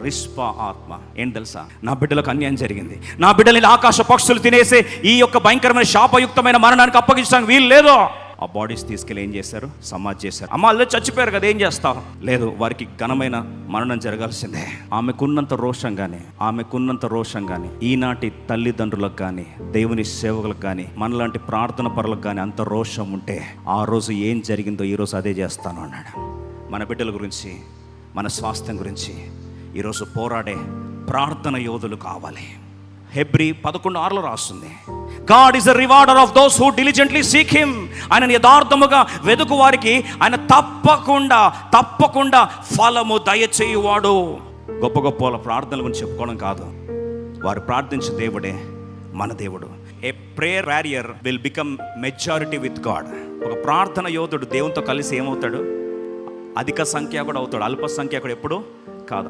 రిస్పా ఆత్మ. ఏంటి తెలుసా? నా బిడ్డలకు అన్యాయం జరిగింది, నా బిడ్డలని ఆకాశ పక్షులు తినేసే ఈ యొక్క భయంకరమైన శాపయుక్తమైన మరణానికి అప్పగించడానికి వీలు లేదు. ఆ బాడీస్ తీసుకెళ్ళి ఏం చేశారు? సమాధి చేశారు. అమ్మ వాళ్ళు చచ్చిపోయారు కదా, ఏం చేస్తావు? లేదు, వారికి ఘనమైన మరణం జరగాల్సిందే. ఆమెకున్నంత రోషం కానీ ఈనాటి తల్లిదండ్రులకు కానీ దేవుని సేవకులకు కానీ మనలాంటి ప్రార్థన పరులకు కానీ అంత రోషం ఉంటే ఆ రోజు ఏం జరిగిందో ఈరోజు అదే చేస్తాను అన్నాడు. మన బిడ్డల గురించి, మన స్వాస్థ్యం గురించి ఈరోజు పోరాడే ప్రార్థన యోధులు కావాలి. హెబ్రీ 11:6 రాస్తుంది, God is the rewarder of those who diligently seek him. ఆయన యథార్థముగా వెదుకు వారికి ఆయన తప్పకుండా ఫలము దయచేయువాడు. గొప్ప గొప్ప వాళ్ళ ప్రార్థనల గురించి చెప్పుకోవడం కాదు, వారు ప్రార్థించే దేవుడే మన దేవుడు. A prayer warrior will become majority with God. ఒక ప్రార్థన యోధుడు దేవునితో కలిసి ఏమవుతాడు? అధిక సంఖ్యాకుడు అవుతాడు. అల్ప సంఖ్యాకుడు ఎప్పుడు